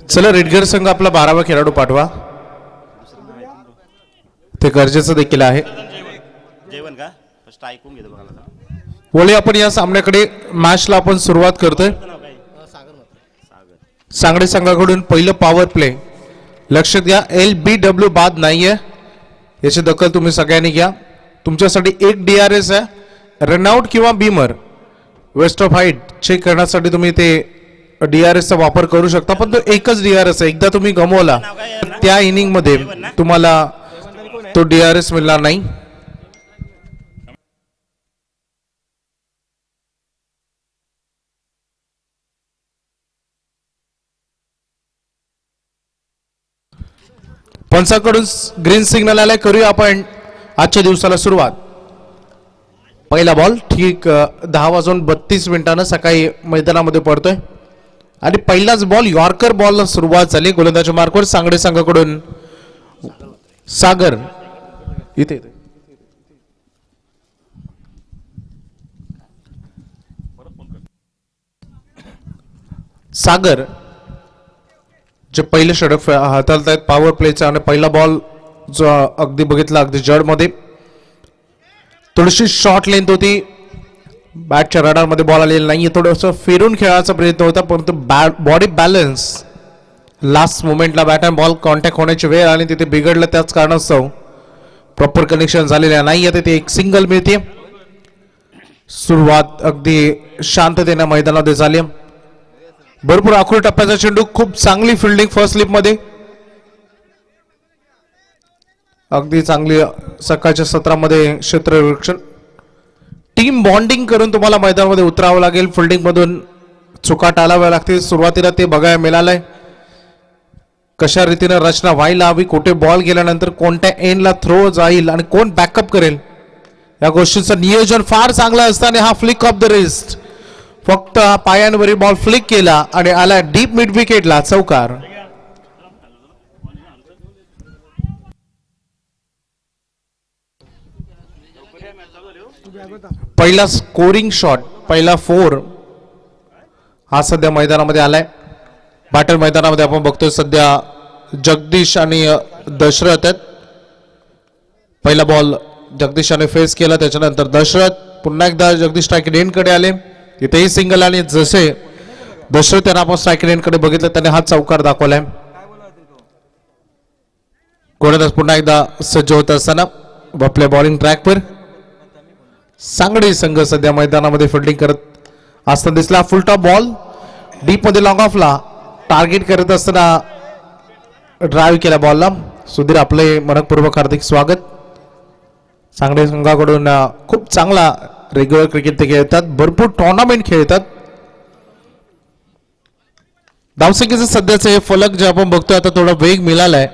चला रेडगर संघ आपला 12वा खेळाडू पाठवा, ते गरजेचं देखील आहे. जेवण का फक्त ऐकून घेतो बघा. वळी आपण या सामन्याकडे मॅचला आपण सुरुवात करतोय. सांगडे संघाकडून पहिलं पॉवर प्ले. लक्षात घ्या LBW बाद नाहीये, याची दखल तुम्ही सगळ्यांनी घ्या. तुमच्यासाठी एक DRS आहे, रनआउट किंवा beamer waist of height check करण्यासाठी तुम्ही ते DRS चा वापर करू शकता. पण तो एकच DRS आहे, एकदा तुम्ही गमवला त्या इनिंग मध्ये तुम्हाला तो DRS मिळणार नाही. पंचाकडून ग्रीन सिग्नल आलाय. करूया आपण आजच्या दिवसाला सुरुवात. पहिला बॉल ठीक 10:32 सकाळी मैदानामध्ये पडतोय आणि पहिलाच बॉल यॉर्कर बॉलला सुरुवात झाली. गोलंदाजी मार्कवर सांगडे संघाकडून सागर. इथे सागर जे पहिले षटक हाताळत आहेत पॉवर प्लेचा, आणि पहिला बॉल जो अगदी बघितला अगदी जड मध्ये, थोडीशी शॉर्ट लेंथ होती, बॅटच्या रडार मध्ये बॉल आलेला नाहीये. थोडंसं फिरून खेळायचा प्रयत्न होता, परंतु बॉडी बॅलन्स लास्ट मोमेंटला बॅट अँड बॉल कॉन्टॅक्ट होण्याची वेळ आणि तिथे बिघडलं. त्याच कारणास्तव प्रॉपर कनेक्शन झालेलं नाही आहे. तिथे एक सिंगल मिळते. सुरुवात अगदी शांततेने मैदानामध्ये झाली. भरपूर आखूड टप्प्याचा चेंडू, खूप चांगली फिल्डिंग फर्स्ट स्लिप मध्ये, अगदी चांगली सकाळच्या सत्रामध्ये क्षेत्ररक्षण. टीम बॉन्डिंग करून तुम्हाला मैदानामध्ये उतरावं लागेल. फिल्डिंग मधून चुका टाळाव्या लागतील. सुरुवातीला ते बघायला मिळालंय कशा रीतीने रचना व्हायला हवी, कुठे बॉल गेल्यानंतर कोणत्या एंडला थ्रो जाईल आणि कोण बॅकअप करेल, या गोष्टीचं नियोजन फार चांगलं असतं. आणि हा फ्लिक ऑफ द रिस्ट, फक्त पायांवरील बॉल फ्लिक केला आणि आला डीप मिड विकेटला चौकार. पहिला स्कोरिंग शॉट, पहिला 4 हा सध्या मैदानामध्ये आलाय. बॅटर मैदानामध्ये आपण बघतोय सध्या जगदीश आणि दशरथ आहेत. पहिला बॉल जगदीशाने फेस केला, त्याच्यानंतर दशरथ, पुन्हा एकदा जगदीश स्ट्राईक रेंज कडे आले, तिथेही सिंगल. आणि जसे दशरथ यांना आपण स्ट्राईक रेंज कडे बघितलं त्याने हा चौकार दाखवलाय. गोलंदाज पुन्हा एकदा सज्ज होत असताना आपल्या बॉलिंग ट्रॅकवर सांगडे संघ सध्या मैदानामध्ये फिल्डिंग करत असताना दिसला. फुल टॉप बॉल डीप मध्ये लॉंग ऑफला टार्गेट करत असताना ड्राईव्ह केला बॉलला. सुधीर आपले मनपूर्वक हार्दिक स्वागत. सांगडे संघाकडून खूप चांगला रेग्युलर क्रिकेट ते खेळतात, भरपूर टुर्नामेंट खेळतात. धावसंख्येचं सध्याचं हे फलक जे आपण बघतोय आता थोडा वेग मिळालाय,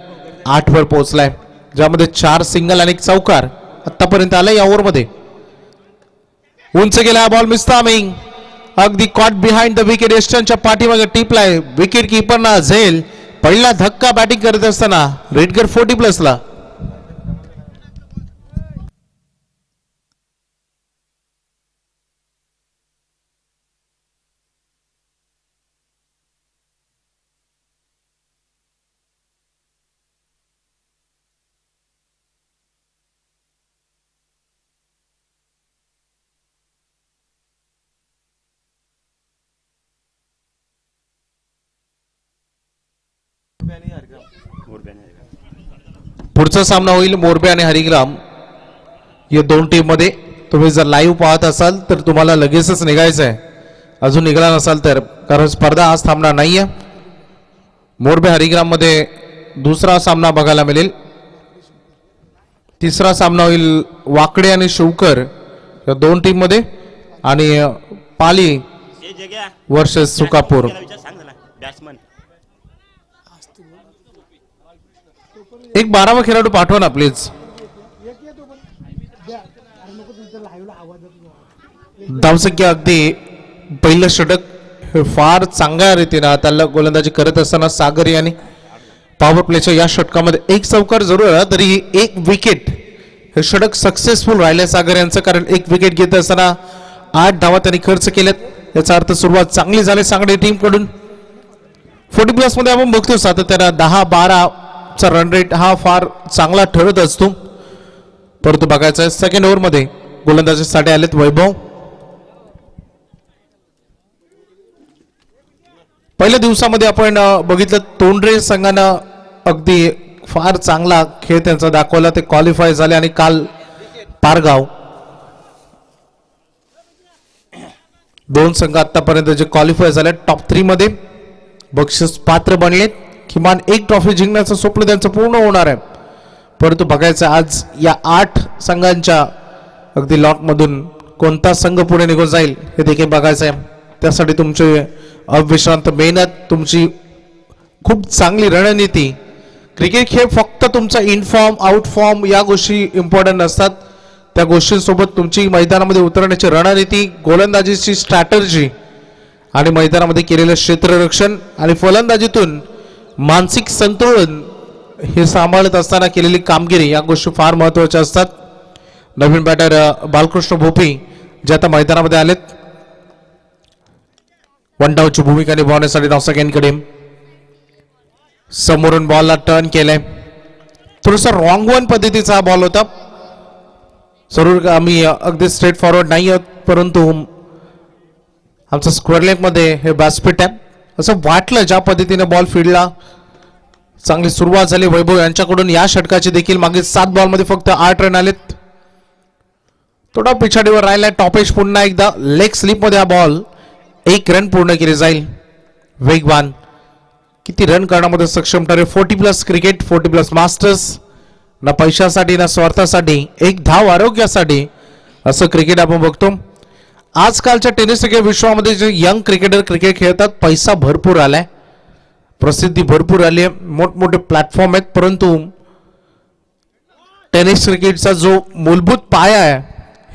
8 वर पोहोचलाय, ज्यामध्ये 4 सिंगल आणि 1 चौकार आतापर्यंत आलाय या ओव्हरमध्ये. उंच गेला बॉल, मिस्तामिंग अगदी कॉट बिहाइंड द विकेट, एस्टनच्या पाठीमागे टिपलाय. विकेट किपरना झेल. पहिला धक्का बॅटिंग करत असताना रेडगर 40+ला. पुढचा सामना होईल मोरबे आणि हरिग्राम या दोन टीम मध्ये. तुम्ही जर लाईव्ह पाहत असाल तर तुम्हाला लगेचच निघायचं आहे, अजून निघाला नसाल तर, कारण स्पर्धा आज थांबणार नाहीये. मोरबे हरिग्राम मध्ये दुसरा सामना बघायला मिळेल. तिसरा सामना होईल वाकडे आणि शिवकर या दोन टीम मध्ये, आणि पाली वर्सेस सुकापूर. एक 12वा खेळाडू पाठवा ना प्लीज. धावसंख्या अगदी पहिलं षटक फार चांगल्या रीतीने त्याला गोलंदाजी करत असताना सागर यांनी पॉवर प्लेच्या या षटकामध्ये 1 चौकार जरूर आला, तरी 1 विकेट हे षटक सक्सेसफुल राहिले सागर यांचं. कारण 1 विकेट घेत असताना 8 धावा त्यांनी खर्च केल्यात. याचा अर्थ सुरुवात चांगली झाली सांगली टीम कडून. 40+ मध्ये आपण बघतो सातत्यानं 10-12 रन रेट हा फार चांगला ठरत असतो. परंतु बघायचं आहे सेकंड ओव्हरमध्ये गोलंदाजीसाठी आलेत वैभव. पहिल्या दिवसामध्ये आपण बघितलं तोंडरे संघानं अगदी फार चांगला खेळ त्यांचा दाखवला. ते क्वालिफाय झाले आणि काल पारगाव दोन संघ आतापर्यंत जे क्वालिफाय झाले टॉप 3 मध्ये बक्षीस पात्र बनलेत. किमान एक ट्रॉफी जिंकण्याचं स्वप्न त्यांचं पूर्ण होणार आहे. परंतु बघायचं आज या 8 संघांच्या अगदी लॉटमधून कोणता संघ पुढे निघून जाईल हे देखील बघायचं आहे. त्यासाठी तुमची अविश्रांत मेहनत, तुमची खूप चांगली रणनीती. क्रिकेट खेळ फक्त तुमचा इनफॉर्म आउटफॉर्म या गोष्टी इम्पॉर्टंट नसतात. त्या गोष्टींसोबत तुमची मैदानामध्ये उतरण्याची रणनीती, गोलंदाजीची स्ट्रॅटर्जी आणि मैदानामध्ये केलेलं क्षेत्ररक्षण आणि फलंदाजीतून मानसिक संतुलन हे सांभाळत असताना केलेली कामगिरी या गोष्टी फार महत्त्वाच्या असतात. नवीन बॅटर बालकृष्ण भोपी जे आता मैदानामध्ये आलेत. वन डाऊनची भूमिका निभावण्यासाठी नाव सेकंडकडे समोरून बॉलला टर्न केलंय. थोडंसं रॉंग वन पद्धतीचा हा बॉल होता. जरूर आम्ही अगदी स्ट्रेट फॉरवर्ड नाही आहोत, परंतु आमचं स्क्वेअर लेग मध्ये हे व्यासपीठ आहे असं वाटलं. ज्या पद्धतीने बॉल फिरला चांगली सुरुवात झाली वैभव यांच्याकडून. या षटकाचे देखील मागे 7 बॉलमध्ये फक्त 8 रन आलेत. थोडा पिछाडीवर राहिलाय टॉपेश. पुन्हा एकदा लेग स्लिप मध्ये हा बॉल 1 रन पूर्ण केले जाईल. वेगवान किती रन करण्यामध्ये सक्षम ठरेल. 40+ क्रिकेट, 40+ मास्टर्स. ना पैशासाठी ना स्वार्थासाठी, एक धाव आरोग्यासाठी असं क्रिकेट आपण बघतो. आजकालच्या टेनिस क्रिकेट विश्वामध्ये जे यंग क्रिकेटर क्रिकेट खेळतात पैसा भरपूर आलाय, प्रसिद्धी भरपूर आली आहे, मोठमोठे प्लॅटफॉर्म आहेत. परंतु टेनिस क्रिकेटचा जो मूलभूत पाया आहे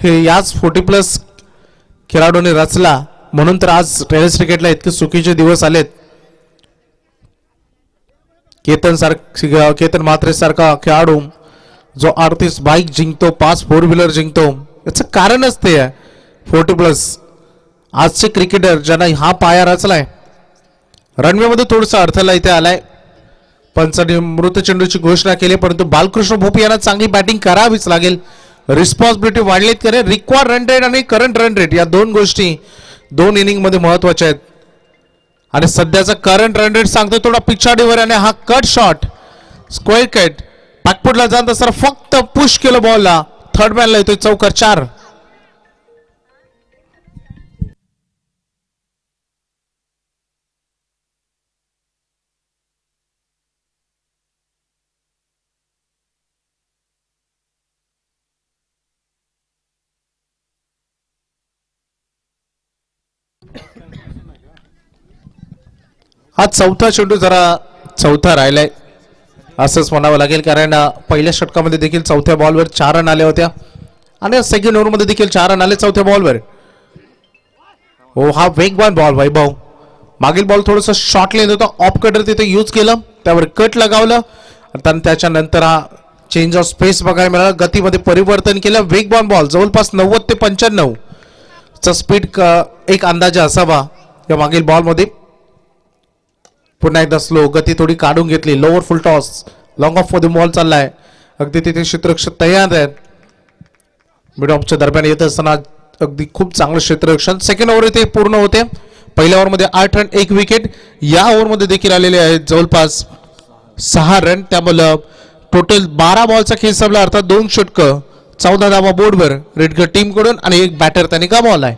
हे याच 40+ खेळाडूंनी रचला. म्हणून तर आज टेनिस क्रिकेटला इतके सुखीचे दिवस आलेत. केतन म्हात्रे सारखा खेळाडू जो 38 बाईक जिंकतो, 5 4 व्हीलर जिंकतो, याचं कारणच ते आहे 40+. आजचे क्रिकेटर ज्यांना हा पाया रचलाय. रनवे मध्ये थोडासा अडथळा इथे आलाय. पंचांनी मृत चेंडूची घोषणा केली, परंतु बालकृष्ण भोपी यांना चांगली बॅटिंग करावीच लागेल. रिस्पॉन्सिबिलिटी वाढलीत करे. रिक्वायर्ड रन रेट आणि करंट रन रेट या दोन गोष्टी 2 इनिंग मध्ये महत्वाच्या आहेत. आणि सध्याचा करंट रन रेट सांगतो थोडा पिछाडीवर आणि हा कट शॉट स्क्वेअर कट बॅकफुटला जात असताना फक्त पुश केलं बॉलला. थर्ड मॅनला येतोय चौकार 4. हा चौथा चेंडू जरा चौथा राहिलाय असंच म्हणावं लागेल. कारण पहिल्या षटकामध्ये देखील चौथ्या बॉलवर 4 रन आले होत्या आणि सेकंड ओव्हरमध्ये देखील 4 रन आले चौथ्या बॉलवर. हो हा वेगवान बॉल वैभव. मागील बॉल थोडंसं शॉर्ट लेन होता, ऑफ कटर तिथे यूज केलं, त्यावर कट लगावलं आणि त्याच्यानंतर हा चेंज ऑफ स्पेस बघायला मिळाला. गतीमध्ये परिवर्तन केलं. वेगवान बॉल जवळपास 90 ते 95 चा स्पीड एक अंदाजे असावा या मागील बॉलमध्ये. पुन्हा एकदा स्लो गती थोडी काढून घेतली. Lower full toss long of मध्ये बॉल चाललाय. अगदी तिथे क्षेत्ररक्षक तयार आहेत. मिड ऑफच्या दरम्यान येत असताना अगदी खूप चांगलं क्षेत्ररक्षण. सेकंड ओव्हर इथे पूर्ण होते. पहिल्या ओव्हरमध्ये 8 रन 1 विकेट. या ओव्हरमध्ये देखील आलेले आहेत जवळपास 6 रन. त्यामुळे टोटल 12 बॉलचा खेळ संपला, अर्थात 2 षटकं, 14 धावा बोर्डवर रेडगर टीम कडून आणि एक बॅटर त्यांनी गमावलाय.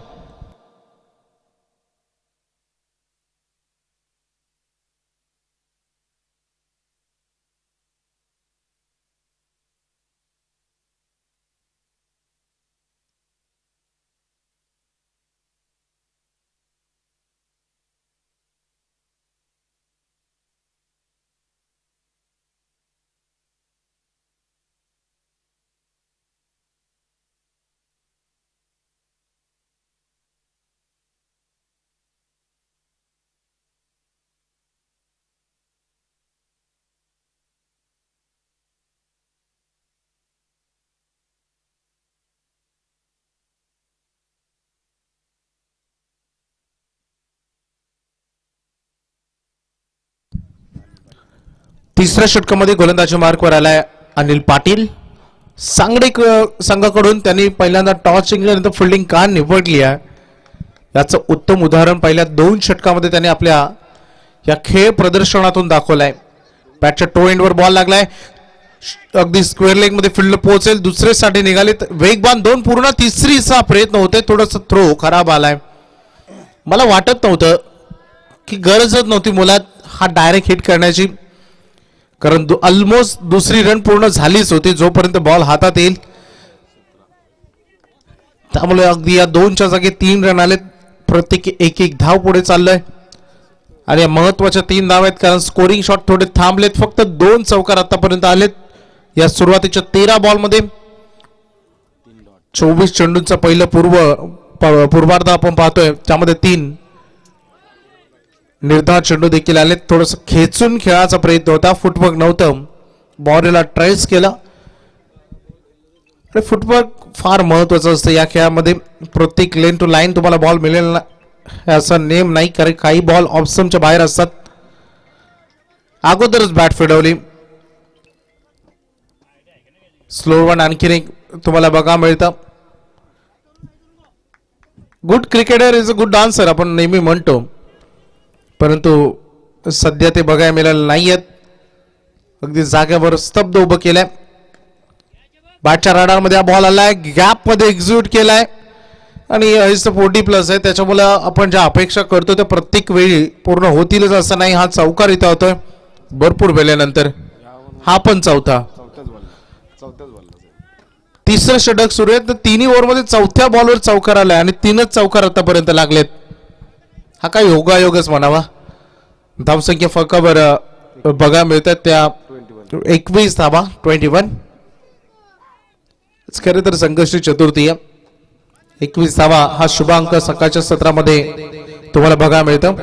तिसऱ्या षटकामध्ये गोलंदाजी मार्कवर आलाय अनिल पाटील. सांगडे संघाकडून त्यांनी पहिल्यांदा टॉस जिंकल्यानंतर फिल्डिंग का निवडली आहे याचं उत्तम उदाहरण पहिल्या 2 षटकामध्ये त्यांनी आपल्या या खेळ प्रदर्शनातून दाखवलाय. बॅटच्या टो एंडवर बॉल लागलाय, अगदी स्क्वेअर लेग मध्ये फील्ड पोहोचेल, दुसरे साठी निघाले, वेगवान 2 पूर्ण, तिसरीचा प्रयत्न होते, थोडस थ्रो खराब आलाय. मला वाटत नव्हतं की गरजच नव्हती मुलात हा डायरेक्ट हिट करण्याची, कारण ऑलमोस्ट दुसरी रन पूर्ण झालीच होती जोपर्यंत बॉल हातात येईल. त्यामुळे अगदी या 2च्या जागी 3 रन आले, प्रत्येकी एक धाव पुढे चाललंय आणि या महत्वाच्या 3 धाव आहेत, कारण स्कोरिंग शॉट थोडे थांबलेत. फक्त 2 चौकार आतापर्यंत आलेत या सुरुवातीच्या 13 बॉलमध्ये. 24 चेंडूंचा पहिलं पूर्वार्ध आपण पाहतोय, त्यामध्ये 3 निर्धार चेंडू देखील आले. थोडस खेचून खेळाचा प्रयत्न होता, फुटवर्क नव्हतं, बॉलला ट्रेस केला. आणि फुटवर्क फार महत्वाचं असतं या खेळामध्ये. प्रत्येक लेन टू लाईन तुम्हाला बॉल मिळेल ना असा नेम नाही, कारण काही बॉल ऑप्शनच्या बाहेर असतात. अगोदरच बॅट फिरवली, स्लो वन आणखीन एक तुम्हाला बघा मिळतं. Good cricketer is a good dancer आपण नेहमी म्हणतो, परंतु सध्या ते बघायला मिळालं नाहीयेत. अगदी जागेवर स्तब्ध उभं केलंय. बॅटच्या रडारमध्ये हा बॉल आलाय, गॅप मध्ये एक्झिक्यूट केलाय आणि 40+ आहे, त्याच्यामुळे आपण ज्या अपेक्षा करतो त्या प्रत्येक वेळी पूर्ण होतीलच असं नाही. हा चौकार इथं होतोय भरपूर वेळेनंतर, हा पण चौथा. तिसरं षटक सुरू आहे, तर 3 ओव्हरमध्ये 4थ्या बॉलवर चौकार आलाय आणि 3च चौकार आतापर्यंत लागलेत. हा काय योगायोगच म्हणावा. धावसंख्या फक्त बघा मिळतात त्या 21 धावा, 21. खरे तर संघर्ष चतुर्थी 21 धावा हा शुभ अंक सकाळच्या सत्रामध्ये तुम्हाला बघा मिळतं.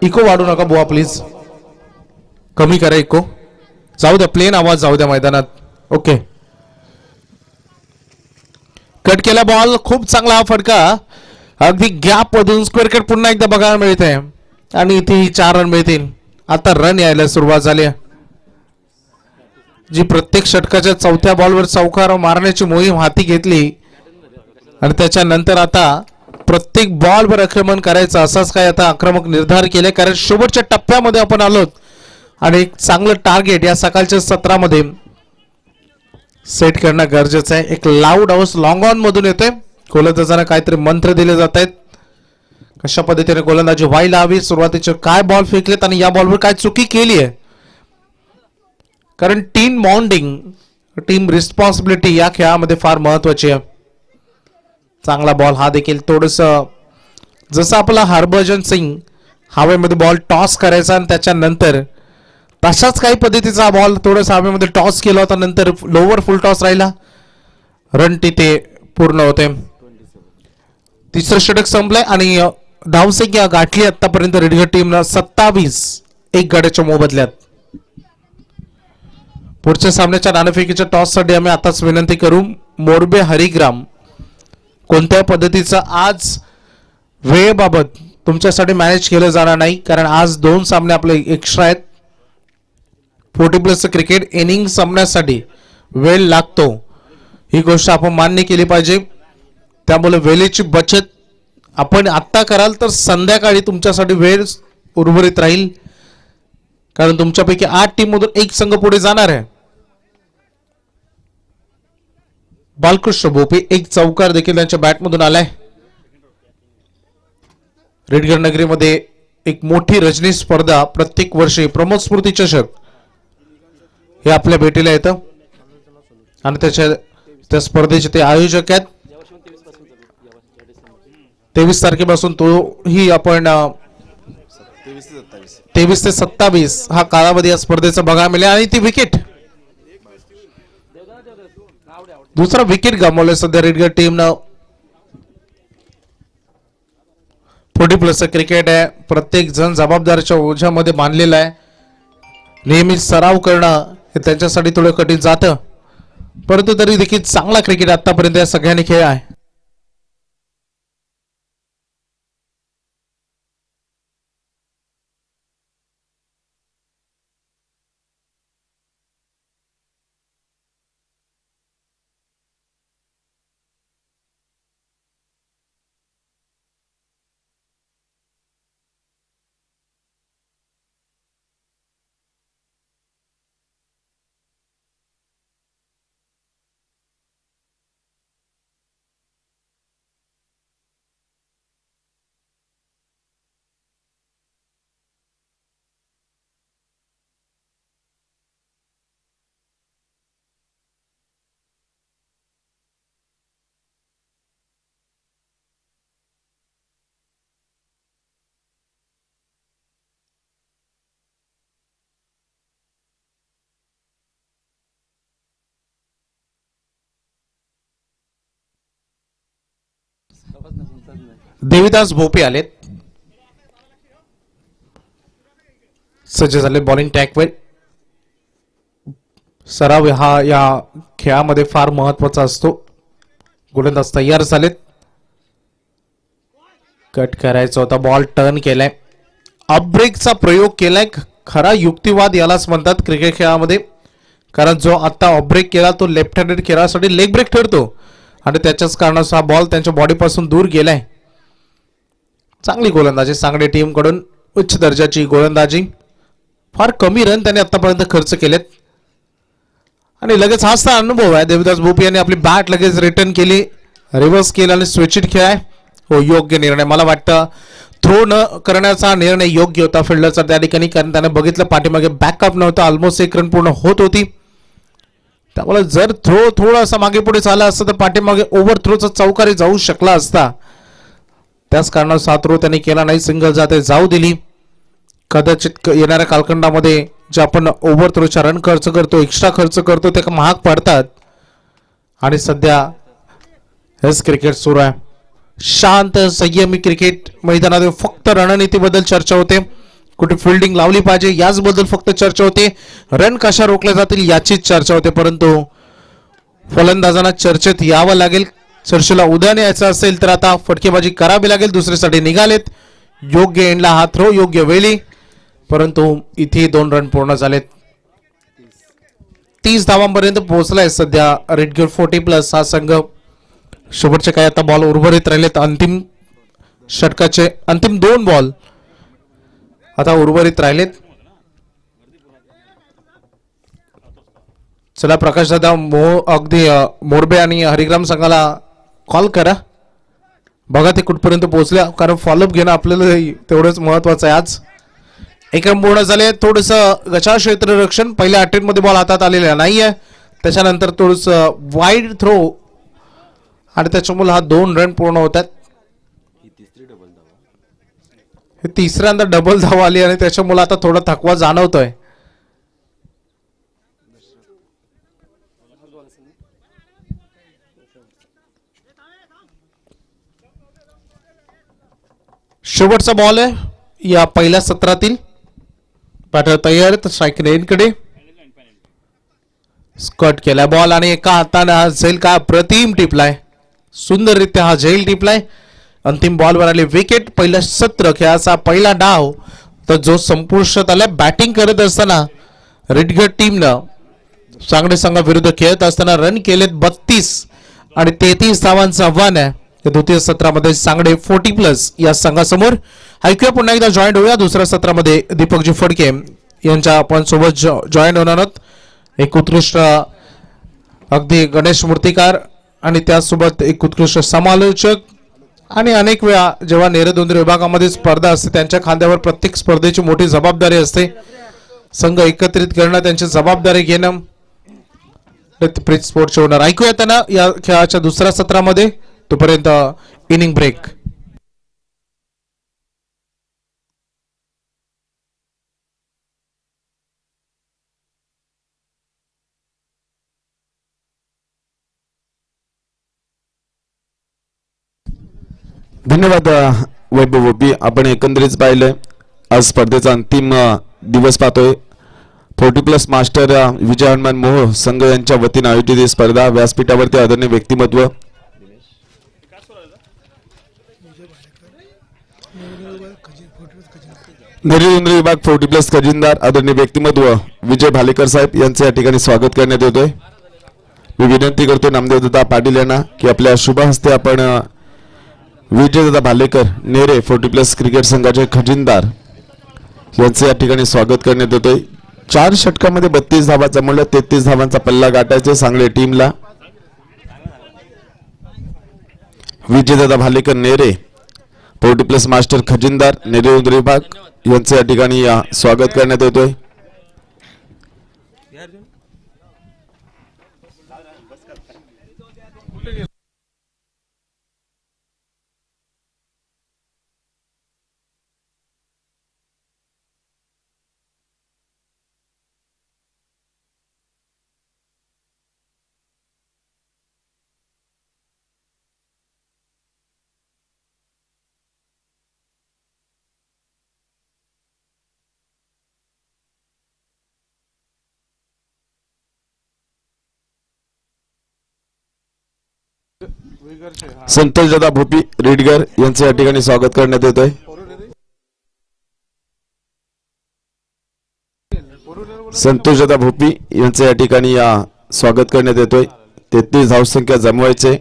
इको वाढू नका बुवा प्लीज, कमी करा इको, जाऊ द्या प्लेन आवाज जाऊ द्या मैदानात. ओके, कट केला बॉल, खूप चांगला हा फटका, अगदी गॅप मधून स्क्वेअर कट पुन्हा एकदा बघायला मिळते आणि इथे 4 रन मिळतील. आता रन यायला सुरुवात झाली. जी प्रत्येक षटकाच्या 4थ्या बॉलवर चौकार मारण्याची मोहीम हाती घेतली आणि त्याच्यानंतर आता प्रत्येक बॉलवर आक्रमण करायचं, असाच काय आता आक्रमक निर्धार केले, कारण शेवटच्या टप्प्यामध्ये आपण आलोत आणि एक चांगलं टार्गेट या सकाळच्या सत्रामध्ये सेट करणं गरजेचं आहे. एक लाऊड हाऊस लॉंग ऑन मधून येतोय, गोलंदाजांना काहीतरी मंत्र दिले जात आहेत, कशा पद्धतीने गोलंदाजी व्हायला हवी, सुरुवातीचे काय बॉल फेकलेत आणि या बॉलवर काय चुकी केली आहे. कारण टीम बॉन्डिंग, टीम रिस्पॉन्सिबिलिटी या खेळामध्ये फार महत्वाची आहे. चांगला बॉल हा देखील, थोडस जसं आपला हरभजन सिंग हवेमध्ये बॉल टॉस करायचा आणि त्याच्यानंतर तशाच काही पद्धतीचा बॉल थोडस हवेमध्ये टॉस केला होता, नंतर लोवर फुल टॉस राहिला, रन तिथे पूर्ण होते. तिसरं षटक संपलंय आणि धावसंख्या गाठली आतापर्यंत रेडगर टीमनं 27, 1 गड्याच्या मोबदल्यात. पुढच्या सामन्याच्या नाणेफेकीच्या टॉस साठी आम्ही आताच विनंती करू, मोरबे हरिग्राम कोणत्या पद्धतीचं आज वेळेबाबत तुमच्यासाठी मॅनेज केलं जाणार नाही, कारण आज 2 सामने आपले एक्स्ट्रा आहेत. 40+ क्रिकेट इनिंग संपण्यासाठी वेळ लागतो, ही गोष्ट आपण मान्य केली पाहिजे. त्यामुळे वेळेची बचत आपण आत्ता कराल तर संध्याकाळी तुमच्यासाठी वेळ उर्वरित राहील, कारण तुमच्यापैकी 8 टीम मधून 1 संघ पुढे जाणार आहे. बालकृष्ण भोपे 1 चौकार देखील त्यांच्या बॅटमधून आलाय. रेडगर नगरीमध्ये एक मोठी रजनी स्पर्धा प्रत्येक वर्षी प्रमोद स्मृती चषक हे आपल्या भेटीला येतं आणि त्या स्पर्धेचे ते आयोजक आहेत. 23 तारखेपासून तो ही आपण 23 ते 27 हा कालावधी या स्पर्धेचा बघायला मिळेल. आणि ती विकेट, दुसरा विकेट गमावलं सध्या रेडगर टीमनं. 40+ क्रिकेट आहे, प्रत्येक जण जबाबदारीच्या ओझ्यामध्ये बांधलेला आहे. नेहमी सराव करणं हे त्यांच्यासाठी थोडं कठीण जातं, परंतु तरी देखील चांगला क्रिकेट आतापर्यंत या सगळ्यांनी खेळ आहे. देविदास भोपे आलेत. सज्ज झाले बॉलिंग टॅकवर. सराव हा या खेळामध्ये फार महत्वाचा असतो. गोलंदाज तयार झालेत. कट करायचा होता, बॉल टर्न केलाय, अपब्रेकचा प्रयोग केलाय. खरा युक्तिवाद यालाच म्हणतात क्रिकेट खेळामध्ये, कारण जो आता अपब्रेक केला तो लेफ्ट हँडेड खेळासाठी लेग ब्रेक ठरतो आणि त्याच्याच कारणाचा बॉल त्यांच्या बॉडीपासून दूर गेलाय. चांगली गोलंदाजी सांगली टीम कडून, उच्च दर्जाची गोलंदाजी. फार कमी रन त्याने आतापर्यंत खर्च केलेत आणि लगेच हाच अनुभव आहे. देविदास भोपे यांनी आपली बॅट लगेच रिटर्न केली, रिव्हर्स केला आणि स्विच इट खेळाय. हो, योग्य निर्णय. मला वाटतं थ्रो न करण्याचा निर्णय योग्य होता फिल्डरचा त्या ठिकाणी, कारण त्याने बघितलं पाठीमागे बॅकअप नव्हता, ऑलमोस्ट 1 रन पूर्ण होत होती. त्यामुळे जर थ्रो थोडासा मागे पुढे झाला असता तर पाठीमागे ओव्हर थ्रोचा चौकारी जाऊ शकला असता. त्याच कारणाचा थ्रो त्यांनी केला नाही, सिंगल जाते जाऊ दिली. कदाचित येणाऱ्या कालखंडामध्ये जे आपण ओव्हर थ्रोच्या रन खर्च करतो, एक्स्ट्रा खर्च करतो, ते महाग पडतात. आणि सध्या हेच क्रिकेट सुरू आहे. शांत संयमी क्रिकेट मैदानात फक्त रणनीतीबद्दल चर्चा होते, कुठे फिल्डिंग लावली पाहिजे याचबद्दल फक्त चर्चा होते, रन कशा रोखल्या जातील याचीच चर्चा होते. परंतु फलंदाजांना चर्चेत यावं लागेल. चर्चेला उद्यान यायचं असेल तर आता फटकेबाजी करावी लागेल. दुसरीसाठी निघालेत. योग्य एंडला हा थ्रो योग्य वेळी, परंतु इथे 2 रन पूर्ण झालेत. 30 धावांपर्यंत पोहोचलाय सध्या रेडगिर 40+ हा संघ. शेवटचे काय आता बॉल उर्वरित राहिलेत. अंतिम षटकाचे अंतिम 2 बॉल आता उर्वरित राहिलेत. चला प्रकाश दादा, अगदी मोरबे आणि हरिग्राम संघाला कॉल करा, बघा ते कुठपर्यंत पोहोचल्या, कारण फॉलोअप घेणं आपल्याला तेवढंच महत्वाचं आहे. आज 1 रन पूर्ण झाले. थोडस गचा क्षेत्ररक्षण पहिल्या अटेम्प्ट मध्ये बॉल हातात आलेला नाहीये, त्याच्यानंतर थोडस वाईड थ्रो आणि त्याच्यामुळे हा 2 रन पूर्ण होतात. हे तिसऱ्यांदा डबल धाव आली आणि त्याच्यामुळे आता थोडा थकवा जाणवतोय. शेवटचा बॉल आहे या पहिल्या सत्रातील. बॅटर तयार आहे, स्ट्राईक रेनकडे स्कट केलाय बॉल आणि एका हाताने हा झेल का प्रतिम टिपलाय, सुंदररित्या हा झेल टिपलाय. अंतिम बॉलवर आले विकेट. पहिलं सत्र खेळाचा पहिला डाव तर जो संपुष्टात आलाय. बॅटिंग करत असताना रेडगड टीमनं सांगली संघाविरुद्ध खेळत असताना रन केलेत 32 आणि 33 धावांचं आव्हान आहे द्वितीय सत्रामध्ये सांगडे 40+ या संघासमोर. ऐकूया पुन्हा एकदा जॉईन होऊया दुसऱ्या सत्रामध्ये दीपकजी फडके यांच्या आपण सोबत जॉईन होणार आहोत. एक उत्कृष्ट अगदी गणेश मूर्तिकार आणि त्यासोबत एक उत्कृष्ट समालोचक आणि अनेक वेळा जेव्हा नेरदोंद्री विभागामध्ये स्पर्धा असते त्यांच्या खांद्यावर प्रत्येक स्पर्धेची मोठी जबाबदारी असते. संघ एकत्रित करणं, त्यांची जबाबदारी घेणं. प्रीत स्पोर्ट्स ओनर ऐकूया त्यांना या खेळाच्या दुसऱ्या सत्रामध्ये. तोपर्यंत इनिंग ब्रेक. धन्यवाद वैभव ओबी. आपण एकंदरीत पाहिलंय आज स्पर्धेचा अंतिम दिवस पाहतोय. 40+ मास्टर विजय हनुमान मोह संघ यांच्या वतीने आयोजित ही स्पर्धा व्यासपीठावरती आदरणीय व्यक्तिमत्व नेरदोंद्री विभाग 40+ खजिनदार आदरणीय व्यक्तिमत्व विजय भालेकर साहेब यांचे या ठिकाणी स्वागत करण्यात येतोय. मी विनंती करतो नामदेव दादा पाटील यांना की आपल्या शुभ हस्ते आपण विजयदादा भालेकर नेरे 40+ क्रिकेट संघाचे खजिनदार यांचे या ठिकाणी स्वागत करण्यात येतोय. 4 षटकामध्ये 32 धावांचा मूल्य 33 धावांचा पल्ला गाठायचे सांगली टीमला. विजयदादा भालेकर नेरे 40+ मास्टर खजिनदार नेरदोंद्री विभाग यांचे या ठिकाणी स्वागत करण्यात येतोय. संतोष दादा भोपी रेडगर यांचे या ठिकाणी स्वागत करण्यात येतोय. संतोष दादा भोपी यांचे या ठिकाणी स्वागत करण्यात येतोय. 33 धावसंख्या जमवायचे.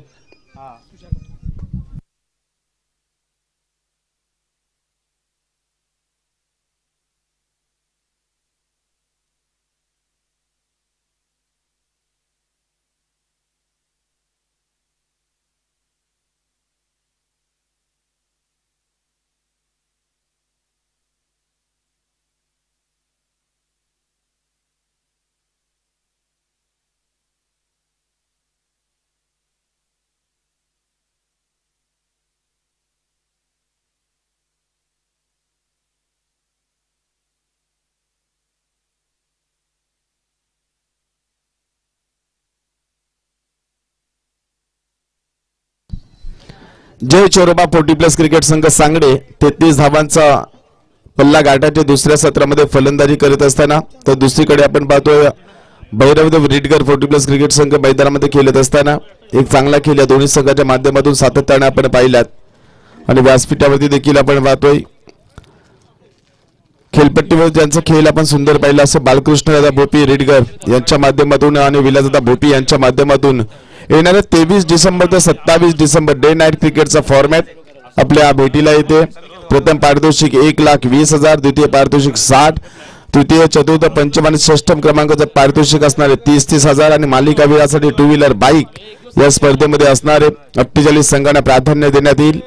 जय चोरोबा 40+ क्रिकेट संघ सांगडे 33 धावांचा पल्ला गाठाचे दुसऱ्या सत्रामध्ये फलंदाजी करत असताना, तर दुसरीकडे आपण पाहतोय भैरवदेव रेडगर 40+ क्रिकेट संघ मैदानामध्ये खेळत असताना एक चांगला खेळ या दोन्ही संघाच्या माध्यमातून सातत्याने आपण पाहिलात. आणि व्यासपीठावरती देखील आपण पाहतोय खेळपट्टीवर ज्यांचा खेळ आपण सुंदर पाहिला असं बालकृष्णदादा भोपी रेडगर यांच्या माध्यमातून आणि विलासदादा भोपी यांच्या माध्यमातून येणाऱ्या 23 डिसेंबर ते 27 डिसेंबर डे नाईट क्रिकेटचा फॉर्मॅट आपल्या भेटीला येते. प्रथम पारितोषिक 1,20,000, द्वितीय पारितोषिक 60, तृतीय चतुर्थ पंचम आणि षष्ठम क्रमांकाचं पारितोषिक असणारे 30,000 आणि मालिकावीरासाठी 2 व्हीलर बाईक या स्पर्धेमध्ये असणारे 48 संघांना प्राधान्य देण्यात येईल.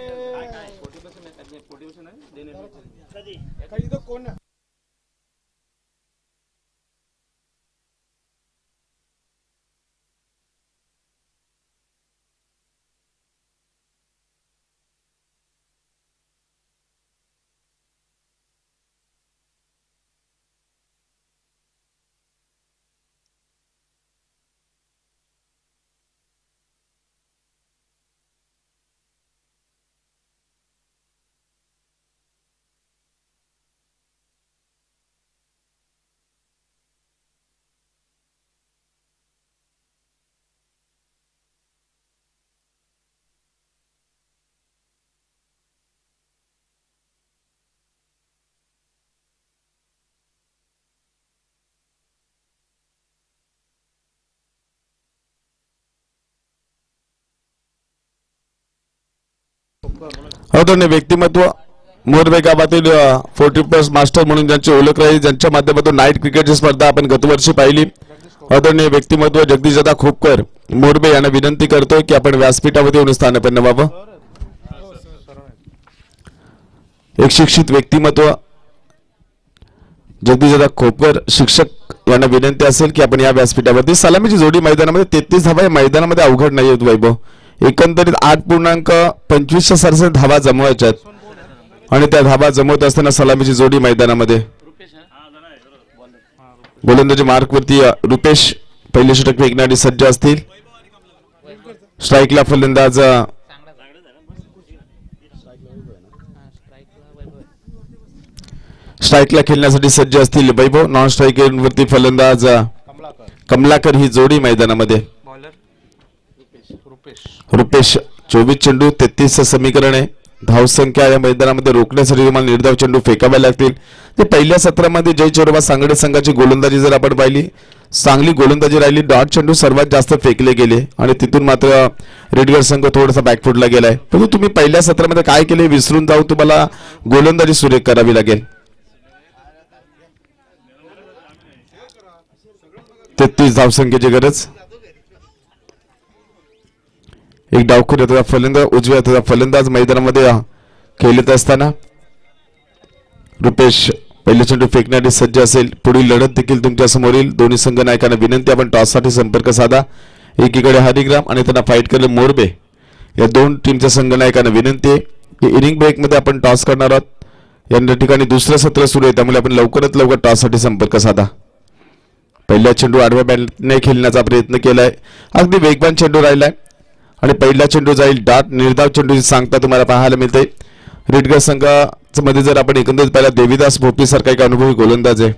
आदरणीय व्यक्तिमत्व मोरबे गावातील 40+ मास्टर म्हणून ज्यांची ओळख राहील, ज्यांच्या माध्यमातून नाईट क्रिकेटची स्पर्धा आपण गतवर्षी पाहिली. आदरणीय व्यक्तिमत्व जगदीशदादा खोपकर मोरबे यांना विनंती करतोय की आपण व्यासपीठावरती येऊन स्थानापन्न व्हावं. एक शिक्षित व्यक्तिमत्व जगदीशदादा खोपकर शिक्षक यांना विनंती असेल की आपण या व्यासपीठावरती सलामीची जोडी मैदानामध्ये 33 धावा या मैदानामध्ये अवघड नाही आहेत वैभव. एकंदरीत 8.25 सरासरी धावा जमवायच्यात आणि त्या धावा जमवत असताना सलामीची जोडी मैदानामध्ये गोलंदाजी मार्कवरती रुपेश पहिले षटक फेकण्यासाठी सज्ज असतील. स्ट्राईकला फलंदाज स्ट्राईकला खेळण्यासाठी सज्ज असतील वैभव. नॉन स्ट्राईकवरती फलंदाज कमलाकर ही जोडी मैदानामध्ये. रुपेश 24 चेंडू 33 समीकरण आहे. धावसंख्या या मैदानामध्ये रोखण्यासाठी तुम्हाला निर्धाव चेंडू फेकावे लागतील. ते पहिल्या सत्रामध्ये जय चोरोबा सांगडे संघाची गोलंदाजी जर आपण पाहिली, चांगली गोलंदाजी राहिली. डॉट चेंडू सर्वात जास्त फेकले गेले आणि तिथून मात्र रेडगर संघ थोडासा बॅकफुटला गेलाय. परंतु तुम्ही पहिल्या सत्रामध्ये काय केले विसरून जाऊन तुम्हाला गोलंदाजी सुरेख करावी लागेल. 33 धावसंख्येची गरज. एक डावखुर येतो फलंदाज उजव्या हाताचा फलंदाज मैदानामध्ये खेळत असताना रुपेश पहिले चेंडू फेकण्यासाठी सज्ज असेल. पुढील लढत देखील तुमच्या समोर येईल. दोन्ही संघ नायकांना विनंती आपण टॉससाठी संपर्क साधा. एकीकडे हरिग्राम आणि त्यांना फाईट केले मोरबे या दोन टीमच्या संघ नायकांना विनंती आहे की इनिंग ब्रेक मध्ये आपण टॉस करणार आहोत. या ठिकाणी दुसरं सत्र सुरू आहे त्यामुळे आपण लवकरात लवकर टॉससाठी संपर्क साधा. पहिला चेंडू आडव्या बॅटने खेळण्याचा प्रयत्न केलाय. अगदी वेगवान चेंडू राहिलाय आणि पहिला चेंडू जाईल डॉट. निर्धाव चेंडूची सांगता तुम्हाला पाहायला मिळते. रेडगर संघाच्या मध्ये जर आपण एकंदरीत पाहिला देवीदास भोपी सारखा एक अनुभवी गोलंदाज आहे.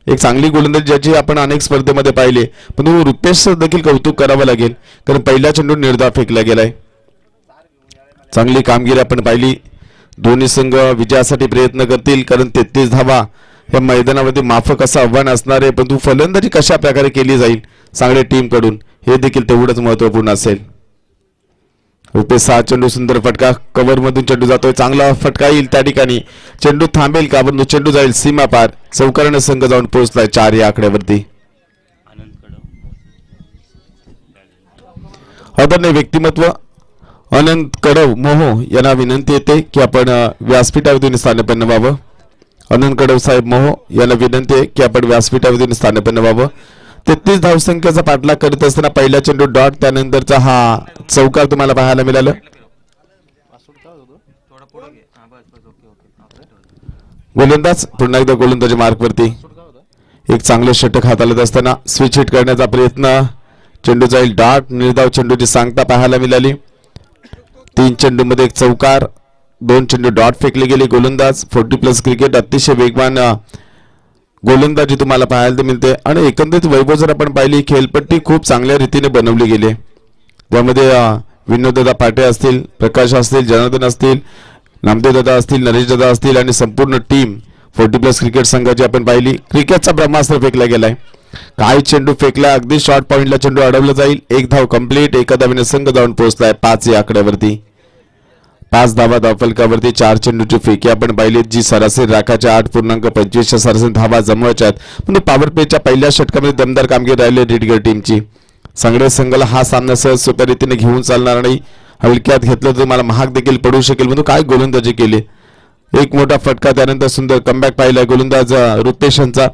एक चांगली गोलंदाजी ज्याची आपण अनेक स्पर्धेमध्ये पाहिले. पण रुपेश देखील कौतुक करावं लागेल कारण पहिला चेंडू निर्धाव फेकला गेलाय. चांगली कामगिरी आपण पाहिली. दोन्ही संघ विजयासाठी प्रयत्न करतील, कारण 33 धावा या मैदानामध्ये माफक असं आव्हान असणार आहे. परंतु फलंदाजी कशा प्रकारे केली जाईल चांगल्या टीम कडून हे देखील तेवढंच महत्वपूर्ण असेल. रुपेश 6 चेंडू सुंदर फटका, कव्हर मधून चेंडू जातोय, चांगला फटका येईल त्या ठिकाणी. चेंडू थांबेल का, परंतु चेंडू जाईल सीमा पार. चौकाराने संघ जाऊन पोहोचलाय 4 या आकड्यावरती. आनंद कडव आदरणीय व्यक्तिमत्व अनंत कडव मोहो यांना विनंती येते की आपण व्यासपीठावरून स्थानापन्न व्हावं. अनंत कडव साहेब मोहो यांना विनंती आहे की आपण व्यासपीठावरून स्थानापन्न व्हावं. 33 धावसंख्येचा पाठलाग करीत असताना पहिला चेंडू डॉट, त्यानंतरचा हा चौकार तुम्हाला पाहायला मिळालं. गोलंदाज पुन्हा एकदा गोलंदाजी मार्कवरती. एक चांगलं षटक हाताळत असताना स्विच हिट करण्याचा प्रयत्न, चेंडू जाईल डॉट. निर्धाव चेंडूची सांगता पाहायला मिळाली. 3 चेंडूमध्ये एक चौकार, 2 चेंडू डॉट फेकले गेले. गोलंदाज 40+ क्रिकेट, अतिशय वेगवान गोलंदाजी तुम्हाला पाहायला मिळते. आणि एकंदरीत वैभव जर आपण पाहिली, खेळपट्टी खूप चांगल्या रीतीने बनवली गेली. त्यामध्ये विनोददादा पाटे असतील, प्रकाश असतील, जनार्दन असतील, नामदेवदादा असतील, नरेशदादा असतील आणि संपूर्ण टीम 40+ क्रिकेट संघाची आपण पाहिली. क्रिकेटचा ब्रह्मास्त्र फेकला गेलाय. काही चेंडू फेकला, अगदी शॉर्ट पॉइंटला चेंडू अडवला जाईल. 1 धाव कंप्लीट. एका धावेने संघ जाऊन पोहोचलाय 5 या आकड्यावरती. 5 धावा धावफलकावरती. 4 चेंडूची फेकी आपण पाहिली, जी सरासरी राखाच्या 8.25 सरासरी धावा जमवायच्या आहेत. म्हणजे पॉवर प्लेच्या पहिल्या षटकामध्ये दमदार कामगिरी राहिली रेडगर टीमची. सांगडे संघाला हा सामना सहज सोप्या रीतीने घेऊन चालणार नाही. हलक्यात घेतलं तर तुम्हाला महाग देखील पडू शकेल. म्हणून काय गोलंदाजी केली, एक मोठा फटका, त्यानंतर सुंदर कमबॅक पाहिला गोलंदाज रुपेश यांचा.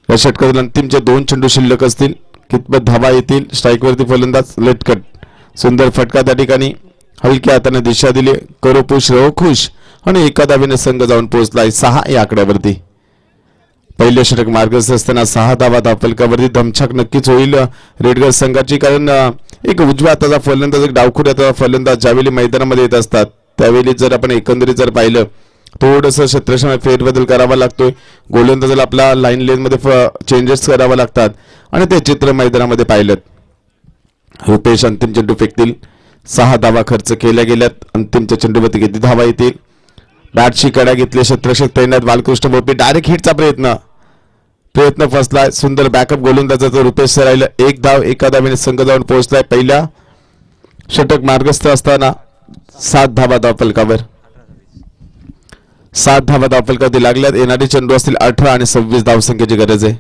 या षटकातील अंतिमचे 2 चेंडू शिल्लक असतील. कितपत धावा येतील, स्ट्राईकवरती फलंदाज लटकट, सुंदर फटका त्या ठिकाणी. हलक्या हाताने दिशा दिली, करो पुश रहो खुश. आणि एका धावेने संघ जाऊन पोहोचलाय 6 या आकड्यावरती. पहिले षटक मार्गस्थ असताना 6 धावा धावफलकावरती. धमछाक नक्कीच होईल रेडगर संघाची, कारण एक उजव्या हाताचा फलंदाज, एक डावखुऱ्या हाताचा फलंदाज ज्यावेळी मैदानामध्ये येत असतात त्यावेळी जर आपण एकंदरीत जर पाहिलं, थोडंसं क्षेत्रक्षण फेरबदल करावा लागतोय. गोलंदाजाला आपला लाईन लेन मध्ये चेंजेस करावा लागतात आणि ते चित्र मैदानामध्ये पाहिलं. रुपेश अंतिम चेंडू फेकतील. 6 धावा खर्च केल्या गेल्यात. अंतिमच्या चेंडूवरती किती धावा येतील. बॅटची कडा घेतली, क्षेत्ररक्षक तैनात बालकृष्ण भोपी. डायरेक्ट हिटचा प्रयत्न फसलाय. सुंदर बॅकअप गोलंदाजाचं रुपेश सर राहिलं. 1 धाव, एका धावेने संघ जाऊन पोहोचलाय. पहिल्या षटक मार्गस्थ असताना 7 धावा धावफलकावर. 7 धावा धावफलकावरती लागल्यात. येणारे चेंडू असतील 18 आणि 26 धावसंख्येची गरज आहे.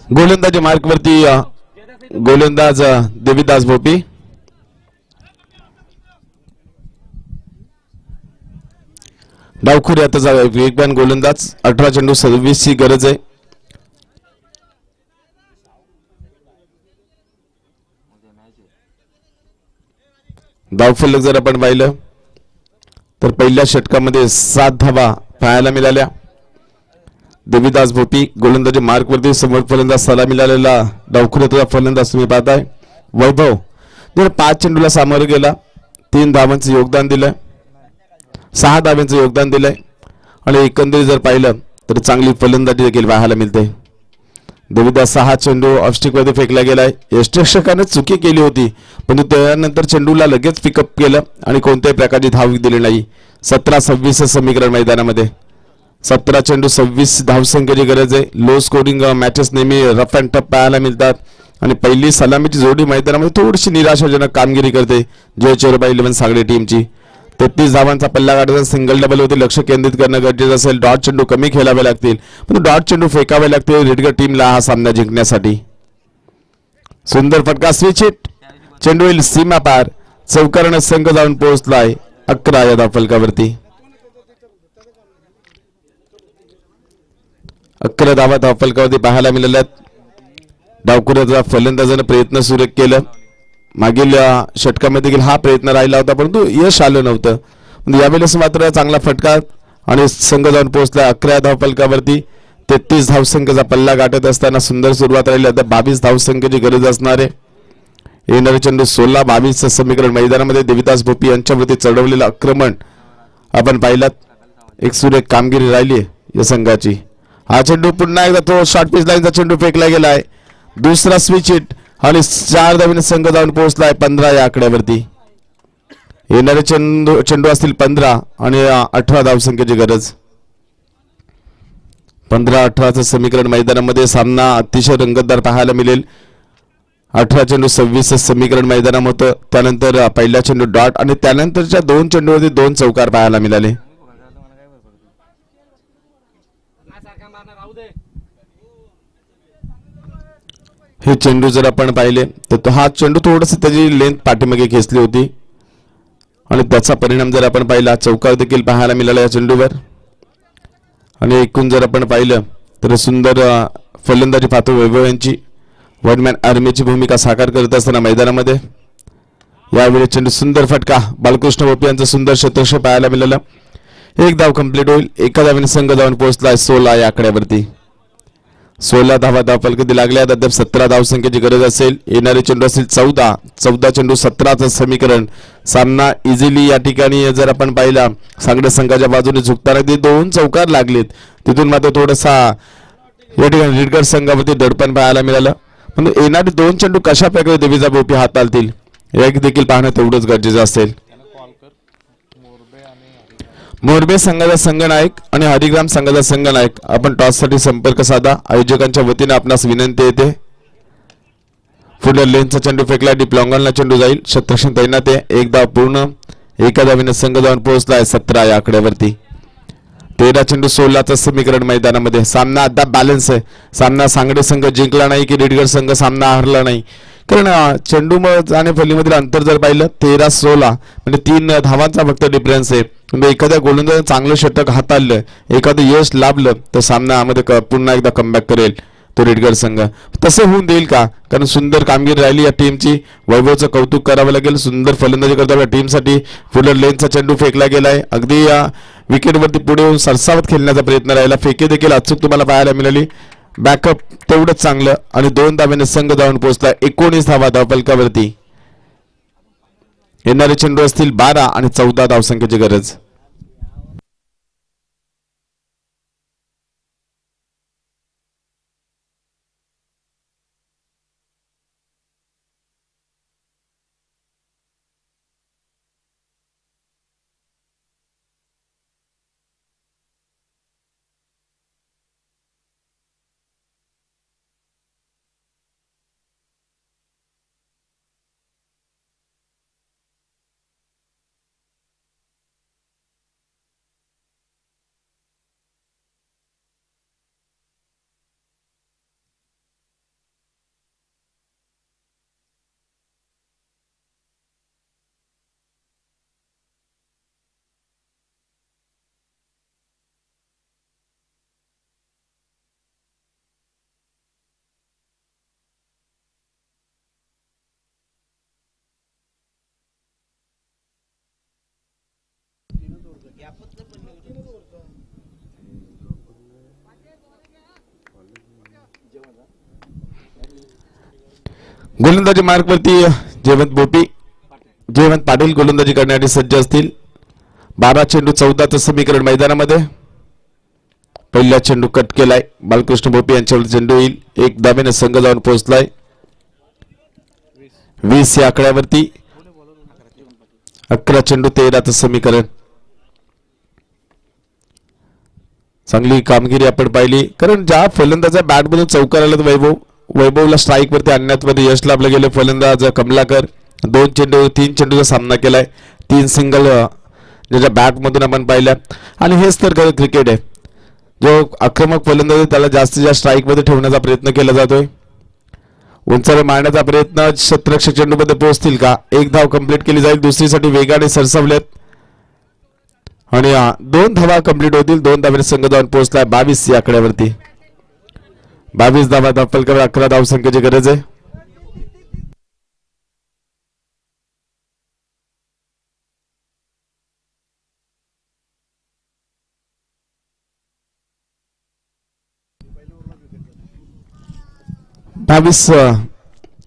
गोलंदाजी मार्कवरती गोलंदाज देवीदास भोपी. डावखुरी आता वेगवान गोलंदाज. 18 चेंडू 26 ची गरज आहे. धावफलक जर आपण पाहिलं तर पहिल्या षटकामध्ये 7 धावा पाहायला मिळाल्या. देवीदास भोपी गोलंदाजी मार्कवरती. समोर फलंदाज सला मिळालेला डावखुऱ्याचा फलंदाज तुम्ही पाहताय वैभव. 5 चेंडूला सामोरे गेला, 3 धावांचं योगदान दिलंय, 6 धावांचं योगदान दिलंय. आणि एकंदरीत जर पाहिलं तर चांगली फलंदाजी देखील पाहायला मिळते. देवीदास 6 चेंडू ऑफस्टिक मध्ये फेकला गेलाय. यष्टरक्षकाने चुकी केली होती, पण त्यानंतर चेंडूला लगेच पिकअप केलं आणि कोणत्याही प्रकारची धाव दिली नाही. 17-26 समीकरण मैदानामध्ये. 17 चेंडू 26 धावसंख्येची गरज आहे. लो स्कोरिंग मॅचेस नेहमी रफ अँड टफ पाहायला मिळतात. आणि पहिली सलामीची जोडी मैदानामध्ये थोडीशी निराशाजनक कामगिरी करते जय चोरबा 11 सागडे टीमची. 33 धावांचा पल्ला गाठायचा, सिंगल डबल होते, लक्ष केंद्रित करणं गरजेचं असेल. डॉट चेंडू कमी खेळावे लागतील, पण डॉट चेंडू फेकावे लागतील रेडगर टीमला हा सामना जिंकण्यासाठी. सुंदर फटका, स्विच हिट, चेंडू येईल सीमा पार, चौकाराने संघ जाऊन पोहोचलाय 11 या धावफलकावरती. 11 धावा धावफलकावरती पाहायला मिळाल्यात. डावखुऱ्याचा फलंदाजानं प्रयत्न सुरू केलं. मागील षटकामध्ये देखील हा प्रयत्न राहिला होता, परंतु यश आलं नव्हतं. पण यावेळेस मात्र चांगला फटका आणि संघ जाऊन पोहोचला 11 धावफलकावरती. 33 धावसंख्येचा पल्ला गाठत असताना सुंदर सुरुवात राहिली. आता 22 धावसंख्येची गरज असणार आहे. येणारे चेंडू 16-22 समीकरण मैदानामध्ये देविदास भोपी यांच्यावरती चढवलेलं आक्रमण आपण पाहिलात. एक सुरेख कामगिरी राहिली या संघाची. हा चेंडू पुन्हा एकदा तो शॉर्ट पिच लाईनचा चेंडू फेकला गेलाय. दुसरा स्विच हिट आणि 4 धावेने संघ जाऊन पोहोचलाय 15 या आकड्यावरती. येणारे चेंडू असतील 15 आणि 18 धावसंख्येची गरज. 15-18चं समीकरण मैदानामध्ये सामना अतिशय रंगतदार पाहायला मिळेल. 18 चेंडू 26 समीकरण मैदानात होतं. त्यानंतर पहिला चेंडू डॉट आणि त्यानंतरच्या 2 चेंडूवरती 2 चौकार पाहायला मिळाले. हे चेंडू जर आपण पाहिले तर हा चेंडू थोडस त्याची लेंथ पाठीमागे खेचली होती आणि त्याचा परिणाम जर आपण पाहिला चौकार देखील पाहायला मिळाला या चेंडूवर. आणि एकूण जर आपण पाहिलं तर सुंदर फलंदाजी पाहतो वैभव यांची. वनमॅन आर्मीची भूमिका साकार करत असताना मैदानामध्ये यावेळी चेंडू सुंदर फटका, बालकृष्ण भोपी यांचं सुंदर शतक पाहायला मिळालं. एक धाव कंप्लीट होईल. एका धावेने संघ जाऊन पोहोचलाय 16 या आकड्यावरती. 16 धावा धावफलकावरती लागल्या. अद्याप 17 धावसंख्येची गरज असेल. येणारे चेंडू असेल 14 चेंडू 17चं समीकरण. सामना इझिली या ठिकाणी जर आपण पाहिला सागडे संघाच्या बाजूने झुकताना ते 2 चौकार लागलेत. तिथून मात्र थोडासा या ठिकाणी रेडगर संघावरती दडपण पाहायला मिळालं. पण येणारे 2 चेंडू कशा प्रकारे देवीचा भोपी हाताळतील एक देखील पाहणं तेवढंच गरजेचं असेल. मोरबे संघाचा संघनायक आणि हरिग्राम संघाचा संघनायक आपण टॉस साठी संपर्क साधा. आयोजकांच्या वतीने आपणास विनंती येते. पुढे लेनचा चेंडू फेकला. डीप लॉंगॉनला चेंडू जाईल. शतरक्षण तैनात आहे. एक धाव पूर्ण. एका धावेने संघ जाऊन पोहोचलाय 17 या आकड्यावरती. 13 चेंडू 16चं समीकरण मैदानामध्ये. सामना अद्याप बॅलन्स आहे. सामना सांगडे संघ जिंकला नाही की रेडगर संघ सामना हरला नाही. कारण चेंडू आणि फलीमधील अंतर जर पाहिलं 13-16 म्हणजे 3 धावांचा फक्त डिफरन्स आहे. म्हणजे एखाद्या गोलंदाजाने चांगलं षटक हाताळलं, एखादं यश लाभलं तर सामन्यामध्ये पुन्हा एकदा कमबॅक करेल तो रेडगर संघ. तसं होऊन देईल का? कारण सुंदर कामगिरी राहिली या टीमची. वैभवचं कौतुक करावं लागेल. सुंदर फलंदाजी करतात या टीमसाठी. पुढे लेनचा चेंडू फेकला गेलाय. अगदी या विकेटवरती पुढे येऊन सरसावत खेळण्याचा प्रयत्न राहिला. फेके देखील अचूक तुम्हाला पाहायला मिळाली. बॅकअप तेवढंच चांगलं आणि 2 धावेने संघ जाऊन पोहोचला 19 धावा धावफलकावरती. येणारे चेंडू असतील 12 आणि 14 धावसंख्येची गरज. गोलंदाजी मार्कवरती जयवंत पाटील गोलंदाजी करण्यासाठी सज्ज असतील. 12 चेंडू 14चं समीकरण मैदानामध्ये. पहिला चेंडू कट केलाय. बालकृष्ण भोपी यांच्यावर चेंडू येईल. एक धावेने संघ जाऊन पोहोचलाय 20 या आकड्यावरती. 11 चेंडू 13चं समीकरण. चांगली कामगिरी आपण पाहिली. कारण ज्या फलंदाजा बॅट मधून चौकार आला वैभव वैभवला स्ट्राईक वरती आणण्यात मध्ये यश लाभलं गेले. फलंदाज कमलाकर 3 चेंडूचा सामना केलाय. 3 सिंगल ज्याच्या बॅट मधून आपण पाहिल्या. आणि हेच तर खरं क्रिकेट आहे. जो आक्रमक फलंदाज आहे त्याला जास्तीत जास्त स्ट्राईक मध्ये ठेवण्याचा प्रयत्न केला जातोय. उंचावर मारण्याचा प्रयत्न, क्षेत्ररक्षक चेंडूमध्ये पोहोचतील का? 1 धाव कंप्लीट केली जाईल. दुसरीसाठी वेगाने सरसवलेत आणि 2 धावा कंप्लीट होतील. 2 धावेने संघ जाऊन पोहोचलाय 22 या आकड्यावरती. 22 धावा दाखल करून 11 धावसंख्येची गरज आहे.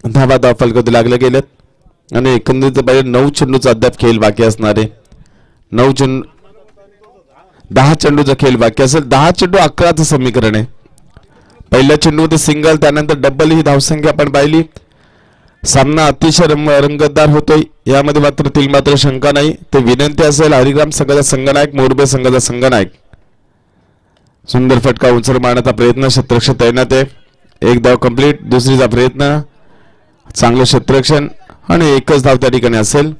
धावा धाव फलकावरती लागले गेलेत आणि एकंदरीत पाहिजे 9 चेंडूचा अद्याप खेळ बाकी असणार आहे. 10 चेंडूचा खेळ बाकी असेल. 10 चेंडू 11चं समीकरण आहे. पहिल्या चेंडूमध्ये सिंगल, त्यानंतर डबल ही धावसंख्या आपण पाहिली. सामना अतिशय रंगतदार होतोय. यामध्ये मात्र शंका नाही. ते विनंती असेल हरिग्राम संघाचा संघनायक, मोरबे संघाचा संघनायक. सुंदर फटका उंचर मारण्याचा प्रयत्न, क्षेत्ररक्षक तैनात आहे. 1 धाव कंप्लीट. दुसरीचा प्रयत्न, चांगलं क्षेत्ररक्षण आणि 1च धाव त्या ठिकाणी असेल.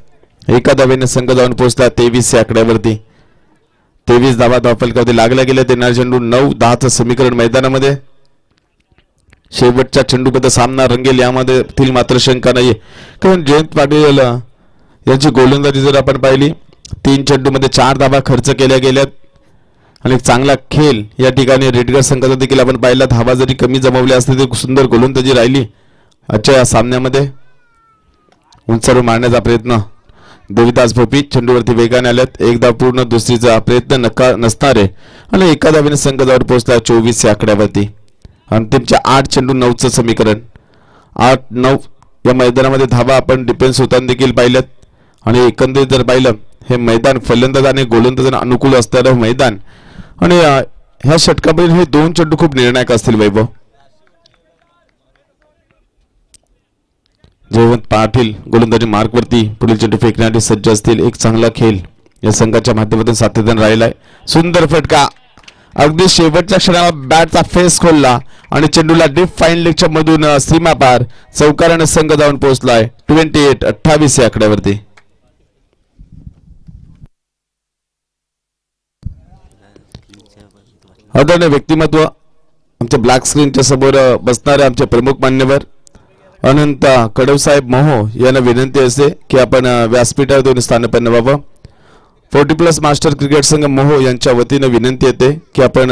1 धावेने संघ जाऊन पोहोचला 23 या आकड्यावरती. 23 धावा धाव फलकावरती लागल्या गेल्या. येणारे चेंडू 9-10चं समीकरण मैदानामध्ये. शेवटच्या चेंडूबद्दल सामना रंगेल यामध्ये मात्र शंका नाहीये. कारण जयंत पाटील यांची गोलंदाजी जर आपण पाहिली, 3 चेंडूमध्ये 4 धावा खर्च केल्या गेल्यात आणि चांगला खेळ या ठिकाणी रेडगर संघाचा देखील आपण पाहिला. धावा जरी कमी जमवल्या असते तरी सुंदर गोलंदाजी राहिली आजच्या या सामन्यामध्ये. उंचावर मारण्याचा प्रयत्न, देविदास भोपी चेंडूवरती वेगाने आल्यात. 1 धाव पूर्ण. दुसरीचा प्रयत्न नसणार आहे आणि 1 धावेने संघ जाऊन पोहोचला 24 या आकड्यावरती. अंतिमच्या 8 चेंडू 9चं समीकरण. 8-9 या मैदानामध्ये धावा आपण डिफेन्स होताना देखील पाहिल्यात आणि एकंदरीत जर पाहिलं हे मैदान फलंदाज आणि गोलंदाजांना अनुकूल असणारं मैदान आणि ह्या षटकामध्ये हे 2 चेंडू खूप निर्णायक असतील. वैभव जयवंत पाटील गोलंदाजी मार्कवरती पुढील चेंडू फेकण्यासाठी सज्ज असतील. एक चांगला खेळ या संघाच्या माध्यमातून सातत्याने राहिलाय. सुंदर फटका, अगदी शेवटच्या क्षणाला बॅटचा फेस खोलला आणि चेंडूला डीप फाईन लेगच्या मधून सीमा पार चौकाराने संघ जाऊन पोहोचलाय 28 या आकड्यावरती. आदरणीय व्यक्तिमत्व आमच्या ब्लॅक स्क्रीनच्या समोर बसणारे आमचे प्रमुख मान्यवर अनंत कडवसाहेब मोहो यांना विनंती असते की आपण व्यासपीठावर स्थानपन्न व्हावं. 40+ मास्टर क्रिकेट संघ मोहो यांच्या वतीनं विनंती येते की आपण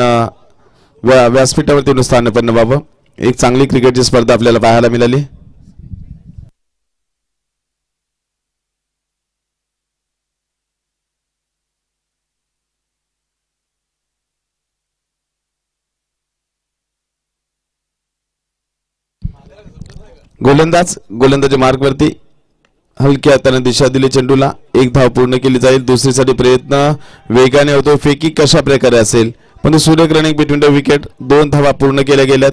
व्यासपीठावरती स्थानपन्न व्हावं. एक चांगली क्रिकेटची स्पर्धा आपल्याला पाहायला मिळाली. गोलंदाजी मार्गवरती हलक्या हाताने दिशा दिली चेंडूला. 1 धाव पूर्ण केली जाईल. दुसरीसाठी प्रयत्न वेगाने होतो. फेकी कशा प्रकारे असेल पण सुरेख रनिंग बिटवीन द विकेट. 2 धावा पूर्ण केल्या गेल्यात.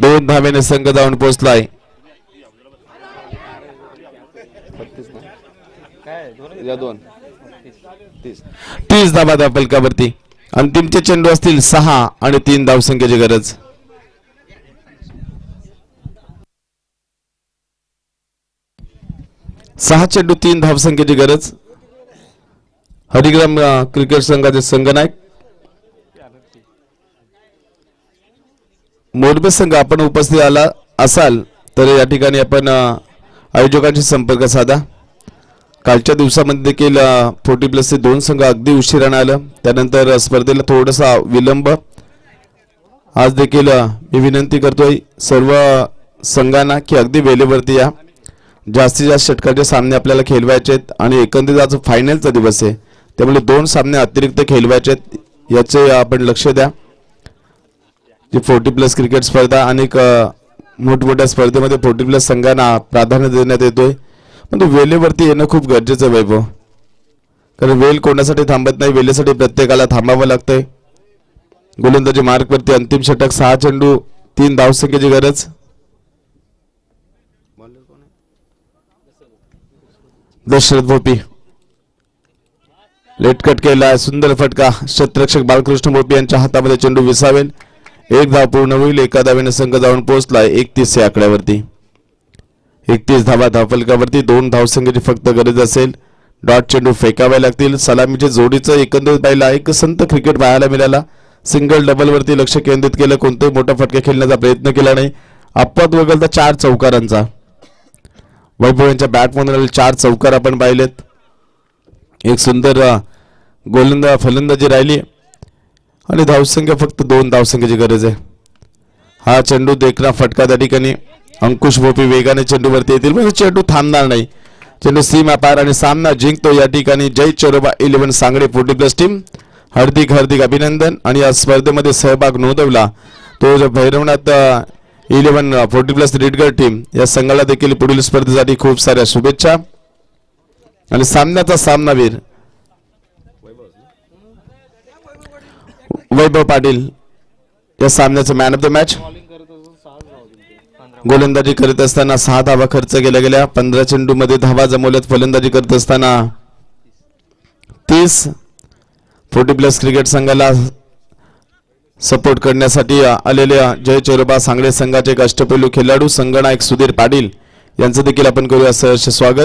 2 धावेने संघ जाऊन पोहोचलाय 30 धावा धाव फलकावरती. अंतिमचे चेंडू असतील 6 आणि 3 धावसंख्येची गरज. सहा चेंडू 3 धावसंख्येची गरज. हरिग्राम क्रिकेट संघाचे संघनायक मोरबे संघ आपण उपस्थित आला असाल तर या ठिकाणी आपण आयोजकांशी संपर्क साधा. कालच्या दिवसामध्ये देखील 40+ चे 2 संघ अगदी उशिराने आलं. त्यानंतर स्पर्धेला थोडासा विलंब. आज देखील मी विनंती करतोय सर्व संघांना की अगदी वेळेवरती या. जास्तीत जास्त षटकाचे सामने आपल्याला खेळवायचे आहेत आणि एकंदरीत आज फायनलचा दिवस आहे त्यामुळे 2 सामने अतिरिक्त खेळवायचे आहेत. याचे आपण लक्ष द्या. जी 40+ क्रिकेट स्पर्धा अनेक मोठमोठ्या स्पर्धेमध्ये 40+ संघांना प्राधान्य देण्यात येतोय पण वेळेवरती येणं खूप गरजेचं आहे वैभव. कारण वेळ कोणासाठी थांबत नाही, वेळेसाठी प्रत्येकाला थांबावं लागतंय. गोलंदाजी मार्कवरती अंतिम षटक. 6 चेंडू 3 धावसंख्येची गरज. दशरथ भोपी लेट कट केला. सुंदर फटका. क्षेत्ररक्षक बालकृष्ण भोपी यांच्या हातामध्ये चेंडू विसावेल. एक धाव पूर्ण होईल. एका धावेने संघ जाऊन पोहोचलाय 31 या आकड्यावरती. 31 धावा धावफलकावरती. 2 धावसंख्येची फक्त गरज असेल. डॉट चेंडू फेकावे लागतील. सलामीच्या जोडीचं एकंदरीत पाहिला एक संत क्रिकेट पाहायला मिळाला. सिंगल डबल वरती लक्ष केंद्रित केलं. कोणताही मोठा फटका खेळण्याचा प्रयत्न केला नाही. अपवाद वगळता 4 चौकारांचा. वैभव यांच्या बॅटमधून 4 चौकार आपण पाहिलेत. एक सुंदर फलंदाजी राहिली आणि धावसंख्या फक्त 2 धावसंख्येची गरज आहे. हा चेंडू देखना फटका त्या ठिकाणी. अंकुश भोपी वेगाने चेंडूवरती येतील म्हणजे चेंडू थांबणार नाही. चेंडू सीमा पार आणि सामना जिंकतो या ठिकाणी जय चोरोबा 11 सांगडे 40+ टीम. हार्दिक अभिनंदन. आणि या स्पर्धेमध्ये सहभाग नोंदवला तो जो भैरवनाथ 11 40+ रेडगर टीम या संघाला देखील पुढील स्पर्धेसाठी खूप साऱ्या शुभेच्छा. आणि सामन्याचा सामनावीर वैभव पाटील या सामन्याचं मॅन ऑफ द मॅच. गोलंदाजी करत असताना 6 धावा खर्च केल्या गेल्या. 15 चेंडू मध्ये धावा जमवल्यात. फलंदाजी करत असताना 30. 40+ क्रिकेट संघाला सपोर्ट करण्यासाठी आलेल्या जय चोरोबा सांगडे संघाचे एक अष्टपैलू खेळाडू संघनायक सुधीर पाटील यांचं देखील आपण करूया सहर्ष स्वागत.